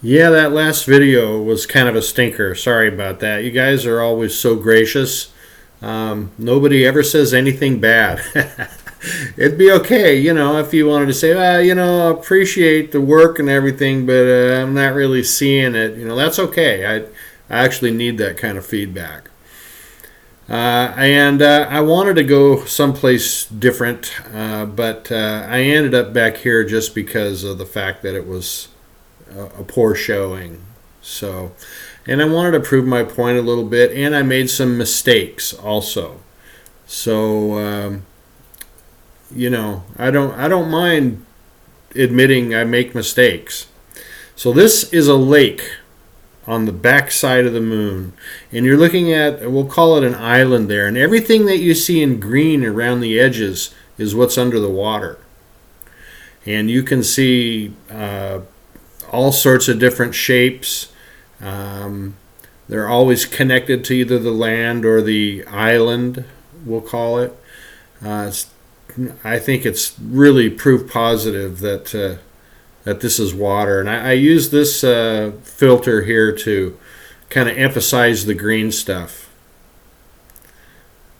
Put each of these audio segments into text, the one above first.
Yeah, that last video was kind of a stinker. Sorry about that. You guys are always so gracious. Nobody ever says anything bad. It'd be okay, if you wanted to say, I appreciate the work and everything, but I'm not really seeing it. That's okay. I actually need that kind of feedback. And I wanted to go someplace different, but I ended up back here just because of the fact that it was a poor showing. So, and I wanted to prove my point a little bit, and I made some mistakes also. So, I don't mind admitting I make mistakes. So this is a lake on the back side of the moon, and you're looking at, we'll call it an island there, and everything that you see in green around the edges is what's under the water. And you can see all sorts of different shapes. They're always connected to either the land or the island, we'll call it. I think it's really proof positive that this is water. And I use this filter here to kind of emphasize the green stuff.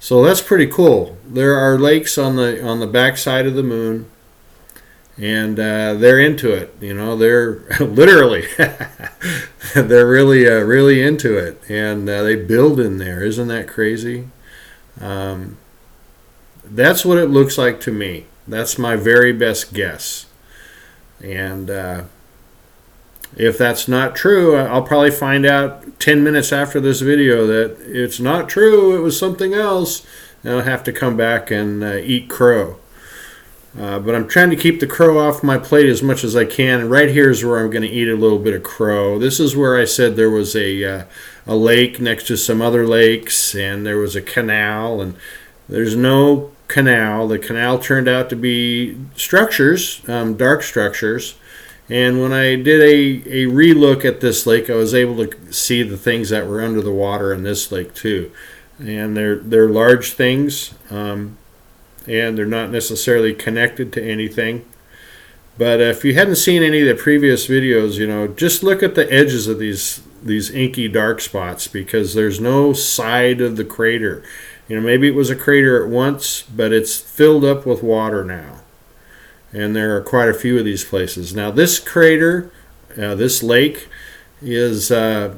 So that's pretty cool. There are lakes on the back side of the moon, and they're into it. They're literally they're really into it, and they build in there. Isn't that crazy? That's what it looks like to me. That's my very best guess. And if that's not true, I'll probably find out 10 minutes after this video that it's not true, it was something else, and I'll have to come back and eat crow. But I'm trying to keep the crow off my plate as much as I can. And right here is where I'm going to eat a little bit of crow. This is where I said there was a lake next to some other lakes, and there was a canal, and there's no canal. The canal turned out to be structures, dark structures. And when I did a relook at this lake, I was able to see the things that were under the water in this lake too. And they're large things, and they're not necessarily connected to anything. But if you hadn't seen any of the previous videos, just look at the edges of these inky dark spots, because there's no side of the crater. Maybe it was a crater at once, but it's filled up with water now. And there are quite a few of these places. Now this crater, this lake, is up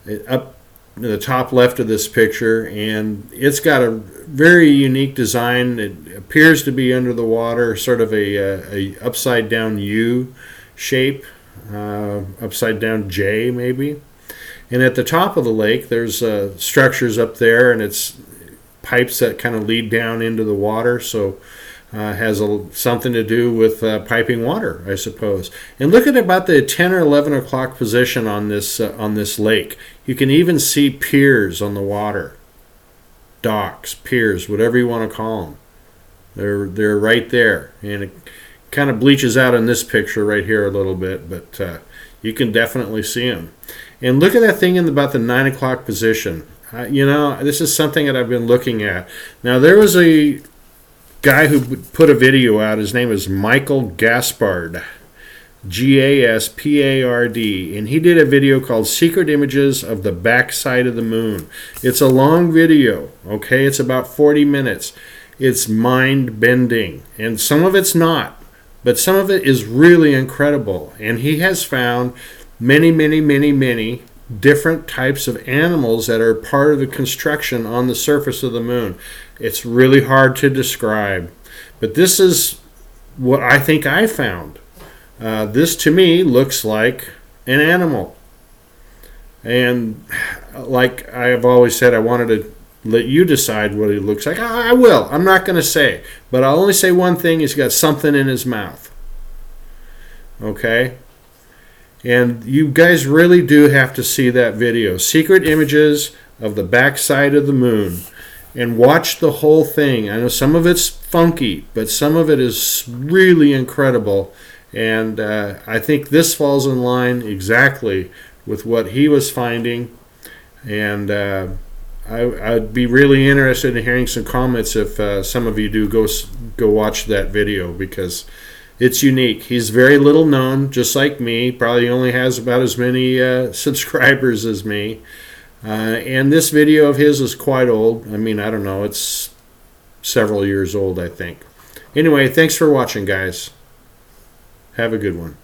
in the top left of this picture, and it's got a very unique design. It appears to be under the water, sort of a upside down U shape, upside down J maybe. And at the top of the lake, there's structures up there, and it's pipes that kind of lead down into the water. So it has something to do with piping water, I suppose. And look at about the 10 or 11 o'clock position on this lake. You can even see piers on the water, docks, piers, whatever you want to call them. They're right there, and it kind of bleaches out in this picture right here a little bit, but you can definitely see them. And look at that thing in about the 9 o'clock position. This is something that I've been looking at. Now, there was a guy who put a video out. His name is Michael Gaspard, Gaspard, and he did a video called Secret Images of the Backside of the Moon. It's a long video, okay? It's about 40 minutes. It's mind-bending, and some of it's not, but some of it is really incredible. And he has found many different types of animals that are part of the construction on the surface of the moon. It's really hard to describe, but this is what I think I found. This to me looks like an animal, and like I've always said, I wanted to let you decide what he looks like. I will. I'm not going to say, but I'll only say one thing: he's got something in his mouth. Okay? And you guys really do have to see that video, Secret Images of the Backside of the Moon, and watch the whole thing. I know some of it's funky, but some of it is really incredible. And I think this falls in line exactly with what he was finding. And I'd be really interested in hearing some comments if some of you do go watch that video, because It's unique. He's very little known, just like me. Probably only has about as many subscribers as me. And this video of his is quite old. I mean, I don't know. It's several years old, I think. Anyway, thanks for watching, guys. Have a good one.